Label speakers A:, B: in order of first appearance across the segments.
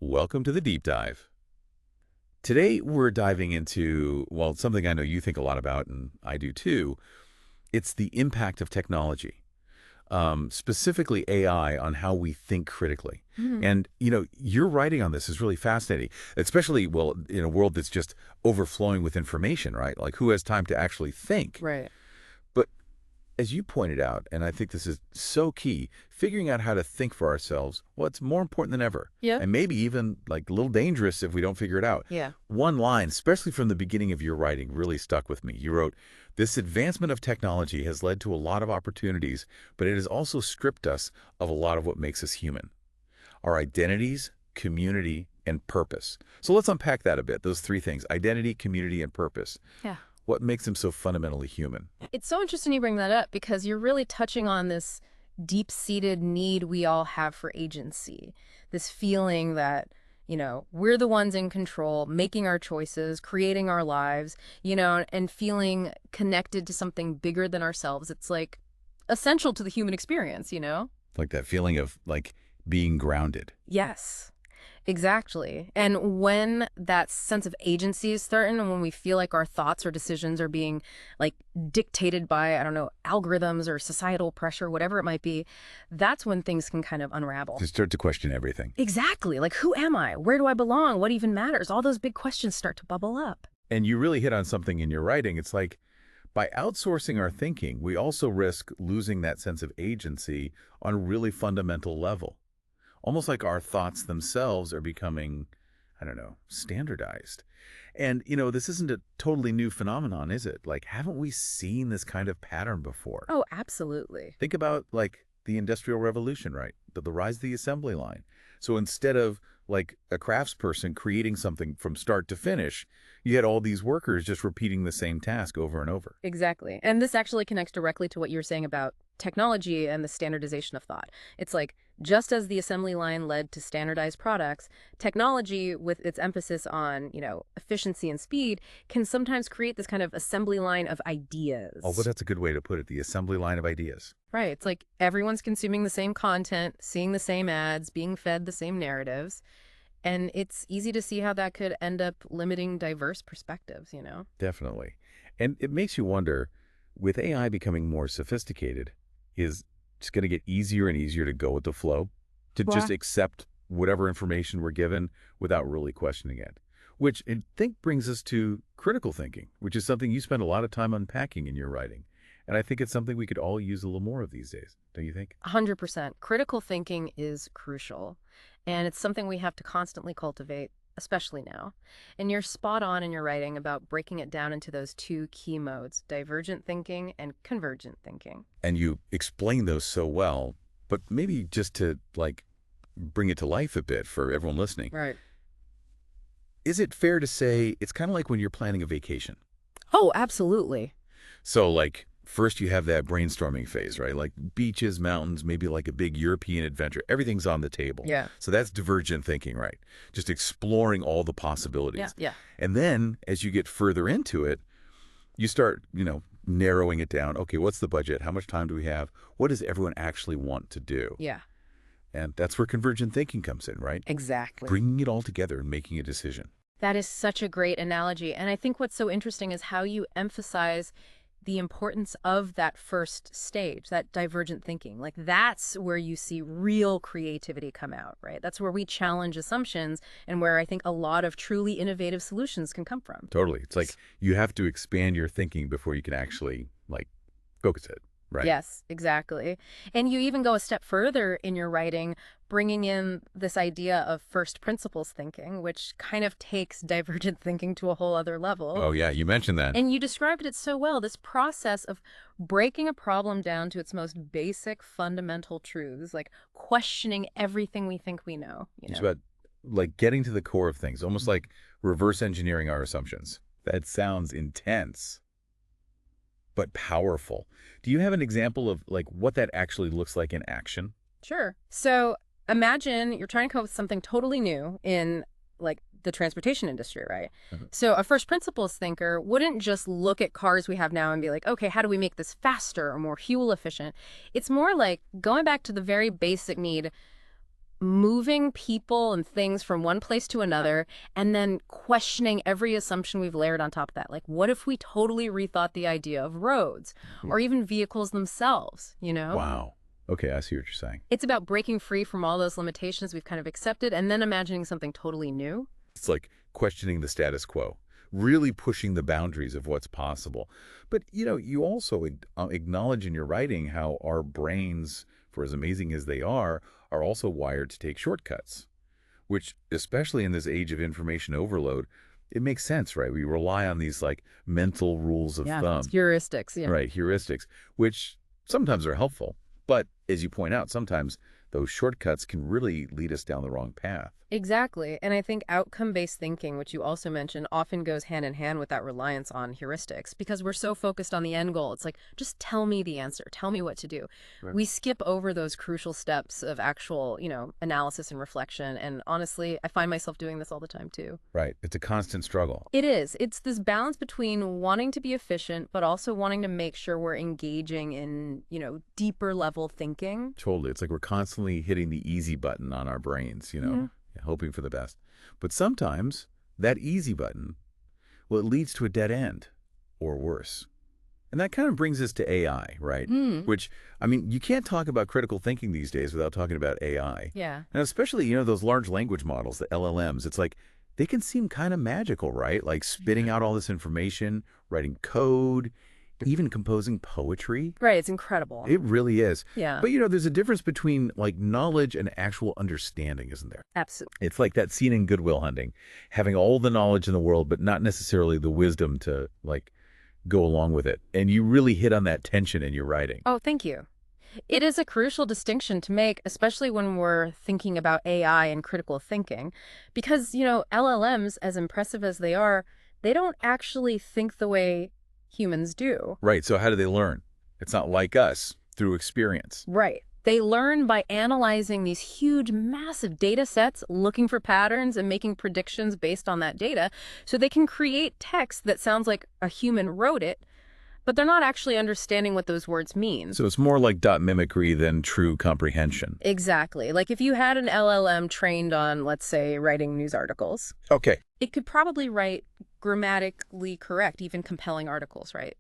A: Welcome to the deep dive. Today, we're diving into, well, something I know you think a lot about, and I do too. It's the impact of technology, specifically AI, on how we think critically.
B: Mhm.
A: And, your writing on this is really fascinating, especially, well, in a world that's just overflowing with information, right? Like, who has time to actually think?
B: Right.
A: But as you pointed out, and I think this is so key, figuring out how to think for ourselves, well, it's more important than ever.
B: Yeah.
A: And maybe even like a little dangerous if we don't figure it out.
B: Yeah.
A: One line, especially from the beginning of your writing, really stuck with me. You wrote, "This advancement of technology has led to a lot of opportunities, but it has also stripped us of a lot of what makes us human. Our identities, community, and purpose." So let's unpack that a bit, those three things: identity, community, and purpose.
B: Yeah.
A: What makes them so fundamentally human?
B: It's so interesting you bring that up because you're really touching on this deep-seated need we all have for agency. This feeling that, we're the ones in control, making our choices, creating our lives, and feeling connected to something bigger than ourselves. It's like essential to the human experience.
A: Like that feeling of like being grounded.
B: Yes. Exactly. And when that sense of agency is certain, and when we feel like our thoughts or decisions are being like dictated by, I don't know, algorithms or societal pressure, whatever it might be, that's when things can kind of unravel.
A: To start to question everything.
B: Exactly. Like, who am I? Where do I belong? What even matters? All those big questions start to bubble up.
A: And you really hit on something in your writing. It's like by outsourcing our thinking, we also risk losing that sense of agency on a really fundamental level. Almost like our thoughts themselves are becoming, I don't know, standardized. And, this isn't a totally new phenomenon, is it? Like, haven't we seen this kind of pattern before?
B: Oh, absolutely.
A: Think about, like, the Industrial Revolution, right? The rise of the assembly line. So instead of, like, a craftsperson creating something from start to finish, you had all these workers just repeating the same task over and over.
B: Exactly. And this actually connects directly to what you were saying about technology and the standardization of thought. It's like, just as the assembly line led to standardized products, technology, with its emphasis on, efficiency and speed, can sometimes create this kind of assembly line of ideas.
A: Oh, well, that's a good way to put it, the assembly line of ideas.
B: Right. It's like everyone's consuming the same content, seeing the same ads, being fed the same narratives. And it's easy to see how that could end up limiting diverse perspectives.
A: Definitely. And it makes you wonder, with AI becoming more sophisticated, is it's going to get easier and easier to go with the flow, to just
B: Well,
A: accept whatever information we're given without really questioning it. Which I think brings us to critical thinking, which is something you spend a lot of time unpacking in your writing. And I think it's something we could all use a little more of these days, don't you think?
B: 100%. Critical thinking is crucial, and it's something we have to constantly cultivate, especially now. And you're spot on in your writing about breaking it down into those two key modes: divergent thinking and convergent thinking.
A: And you explain those so well, but maybe just to like bring it to life a bit for everyone listening.
B: Right.
A: Is it fair to say it's kind of like when you're planning a vacation?
B: Oh, absolutely.
A: So like first you have that brainstorming phase, right? Like beaches, mountains, maybe like a big European adventure. Everything's on the table.
B: Yeah.
A: So that's divergent thinking, right? Just exploring all the
B: Yeah.
A: possibilities.
B: Yeah.
A: And then as you get further into it, you start, narrowing it down. Okay, what's the budget? How much time do we have? What does everyone actually want to do?
B: Yeah.
A: And that's where convergent thinking comes in, right?
B: Exactly.
A: Bringing it all together and making a decision.
B: That is such a great analogy. And I think what's so interesting is how you emphasize the importance of that first stage, that divergent thinking. Like, that's where you see real creativity come out, right? That's where we challenge assumptions and where I think a lot of truly innovative solutions can come from.
A: Totally. It's like you have to expand your thinking before you can actually like focus it, right?
B: Yes, exactly. And you even go a step further in your writing, bringing in this idea of first principles thinking, which kind of takes divergent thinking to a whole other level.
A: Oh, yeah, you mentioned that.
B: And you described it so well, this process of breaking a problem down to its most basic fundamental truths, like questioning everything we think we know.
A: It's about like getting to the core of things, almost like reverse engineering our assumptions. That sounds intense, but powerful. Do you have an example of like what that actually looks like in action?
B: Sure. So imagine you're trying to come up with something totally new in like the transportation industry, right?
A: Mhm.
B: So a first principles thinker wouldn't just look at cars we have now and be like, okay, how do we make this faster or more fuel efficient? It's more like going back to the very basic need. moving people and things from one place to another and then questioning every assumption we've layered on top of that. Like, what if we totally rethought the idea of roads or even vehicles themselves, you know?
A: Wow. Okay, I see what you're saying.
B: It's about breaking free from all those limitations we've kind of accepted and then imagining something totally new.
A: It's like questioning the status quo, really pushing the boundaries of what's possible. But, you also acknowledge in your writing how our brains, for as amazing as they are also wired to take shortcuts, which, especially in this age of information overload, it makes sense, right? We rely on these like mental rules of
B: Yeah,
A: thumb,
B: heuristics. Yeah.
A: right? Heuristics, which sometimes are helpful. But as you point out, sometimes those shortcuts can really lead us down the wrong path.
B: Exactly. And I think outcome-based thinking, which you also mentioned, often goes hand in hand with that reliance on heuristics because we're so focused on the end goal. It's like, just tell me the answer. Tell me what to do.
A: Right.
B: We skip over those crucial steps of actual, analysis and reflection. And honestly, I find myself doing this all the time too.
A: Right. It's a constant struggle.
B: It is. It's this balance between wanting to be efficient, but also wanting to make sure we're engaging in, deeper level thinking.
A: Totally. It's like we're constantly hitting the easy button on our brains, hoping for the best. But sometimes that easy button, well, it leads to a dead end or worse. And that kind of brings us to AI, right? Which, you can't talk about critical thinking these days without talking about AI.
B: Yeah.
A: And especially, those large language models, the LLMs, it's like they can seem kind of magical, right? Like spitting out all this information, writing code, even composing poetry.
B: Right. It's incredible.
A: It really is.
B: Yeah.
A: But, there's a difference between like knowledge and actual understanding, isn't there?
B: Absolutely.
A: It's like that scene in Good Will Hunting, having all the knowledge in the world, but not necessarily the wisdom to like go along with it. And you really hit on that tension in your writing.
B: Oh, thank you. It is a crucial distinction to make, especially when we're thinking about AI and critical thinking, because, LLMs, as impressive as they don't actually think the way humans do.
A: Right. So how do they learn? It's not like us through experience.
B: Right. They learn by analyzing these huge, massive data sets, looking for patterns and making predictions based on that data, so they can create text that sounds like a human wrote it, but they're not actually understanding what those words mean.
A: So it's more like dot mimicry than true comprehension.
B: Exactly. Like if you had an LLM trained on, let's say, writing news articles.
A: Okay.
B: It could probably write grammatically correct, even compelling articles, right?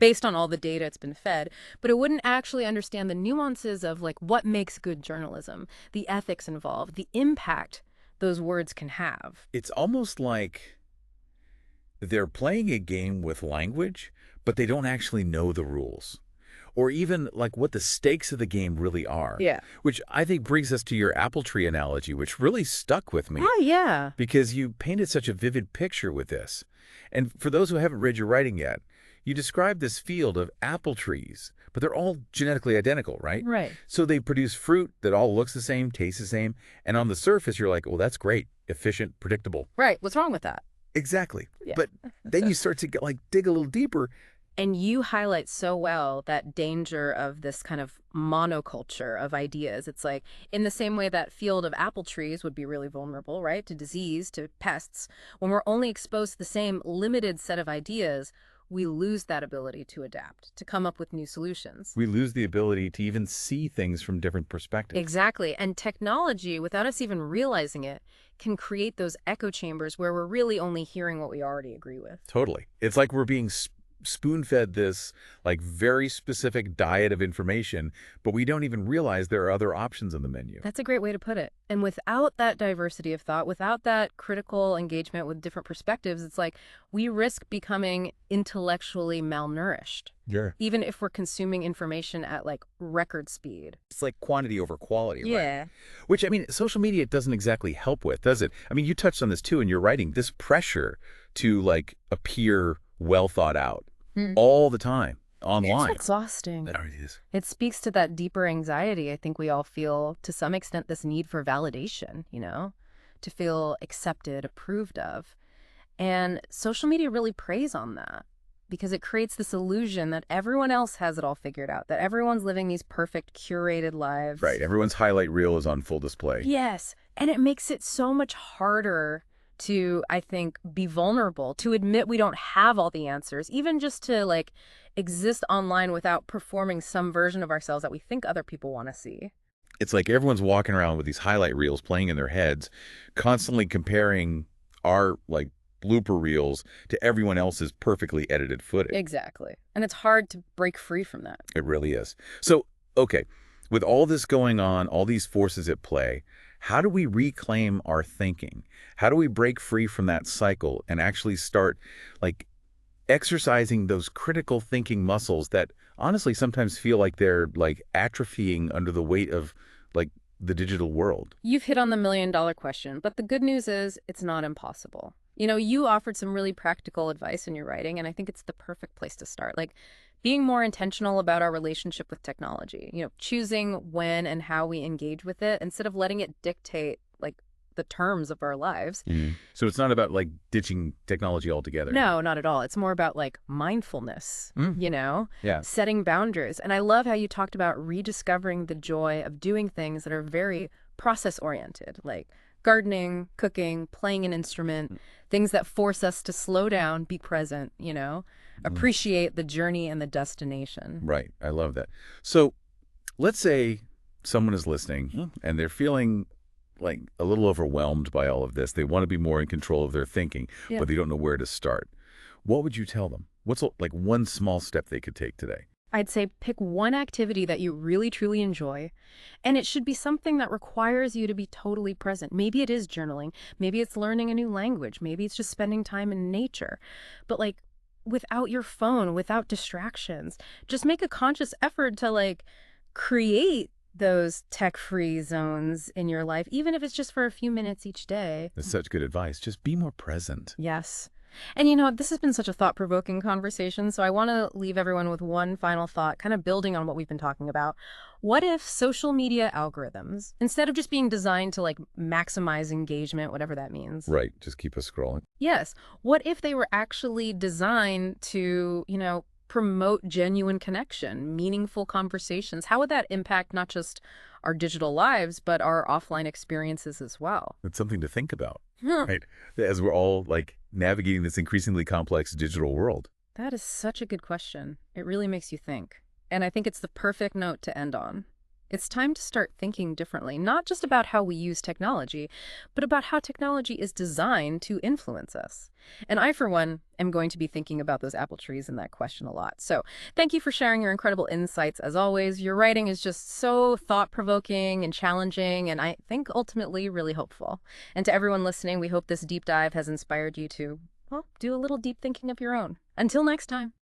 B: Based on all the data it's been fed, but it wouldn't actually understand the nuances of like what makes good journalism, the ethics involved, the impact those words can have.
A: It's almost like they're playing a game with language, but they don't actually know the rules. Or even like what the stakes of the game really are.
B: Yeah.
A: Which I think brings us to your apple tree analogy, which really stuck with me.
B: Oh, yeah.
A: Because you painted such a vivid picture with this. And for those who haven't read your writing yet, you describe this field of apple trees, but they're all genetically identical, right?
B: Right.
A: So they produce fruit that all looks the same, tastes the same, and on the surface you're like, well, that's great, efficient, predictable.
B: Right. What's wrong with that?
A: Exactly.
B: Yeah.
A: But then you start to dig a little deeper.
B: And you highlight so well that danger of this kind of monoculture of ideas. It's like in the same way that field of apple trees would be really vulnerable, right, to disease, to pests. When we're only exposed to the same limited set of ideas, we lose that ability to adapt, to come up with new solutions.
A: We lose the ability to even see things from different perspectives.
B: Exactly. And technology, without us even realizing it, can create those echo chambers where we're really only hearing what we already agree with.
A: Totally. It's like we're being spoon-fed this like very specific diet of information, but we don't even realize there are other options on the menu.
B: That's a great way to put it. And without that diversity of thought, without that critical engagement with different perspectives, it's like we risk becoming intellectually malnourished.
A: Yeah.
B: Even if we're consuming information at like record speed.
A: It's like quantity over quality,
B: Yeah.
A: right? Which, social media doesn't exactly help with, does it? You touched on this too in your writing, this pressure to like appear well thought out all the time online.
B: It's exhausting.
A: It already is.
B: It speaks to that deeper anxiety I think we all feel, to some extent, this need for validation, to feel accepted, approved of. And social media really preys on that because it creates this illusion that everyone else has it all figured out, that everyone's living these perfect, curated lives.
A: Right. Everyone's highlight reel is on full display.
B: Yes. And it makes it so much harder to, I think, be vulnerable, to admit we don't have all the answers, even just to like exist online without performing some version of ourselves that we think other people want to see.
A: It's like everyone's walking around with these highlight reels playing in their heads, constantly comparing our like blooper reels to everyone else's perfectly edited footage.
B: Exactly. And it's hard to break free from that.
A: It really is. So, okay, with all this going on, all these forces at play, how do we reclaim our thinking? How do we break free from that cycle and actually start like exercising those critical thinking muscles that honestly sometimes feel like they're like atrophying under the weight of like the digital world?
B: You've hit on the million-dollar question, but the good news is it's not impossible. You offered some really practical advice in your writing, and I think it's the perfect place to start. Like being more intentional about our relationship with technology, choosing when and how we engage with it instead of letting it dictate like the terms of our lives.
A: So it's not about like ditching technology altogether.
B: No, not at all. It's more about like mindfulness,
A: Yeah.
B: setting boundaries. And I love how you talked about rediscovering the joy of doing things that are very process oriented, like gardening, cooking, playing an instrument, things that force us to slow down, be present, appreciate the journey and the destination.
A: Right. I love that. So let's say someone is listening and they're feeling like a little overwhelmed by all of this. They want to be more in control of their thinking,
B: Yeah.
A: but they don't know where to start. What would you tell them? What's like one small step they could take today?
B: I'd say pick one activity that you really, truly enjoy, and it should be something that requires you to be totally present. Maybe it is journaling. Maybe it's learning a new language. Maybe it's just spending time in nature. But like without your phone, without distractions, just make a conscious effort to like create those tech-free zones in your life, even if it's just for a few minutes each day.
A: That's such good advice. Just be more present.
B: Yes. And this has been such a thought-provoking conversation, so I want to leave everyone with one final thought, kind of building on what we've been talking about. What if social media algorithms, instead of just being designed to like maximize engagement, whatever that means?
A: Right. Just keep us scrolling.
B: Yes. What if they were actually designed to, promote genuine connection, meaningful conversations? How would that impact not just our digital lives, but our offline experiences as well?
A: It's something to think about, right? As we're all like navigating this increasingly complex digital world.
B: That is such a good question. It really makes you think. And I think it's the perfect note to end on. It's time to start thinking differently, not just about how we use technology, but about how technology is designed to influence us. And I, for one, am going to be thinking about those apple trees and that question a lot. So thank you for sharing your incredible insights. As always, your writing is just so thought-provoking and challenging, and I think ultimately really hopeful. And to everyone listening, we hope this deep dive has inspired you to, well, do a little deep thinking of your own. Until next time.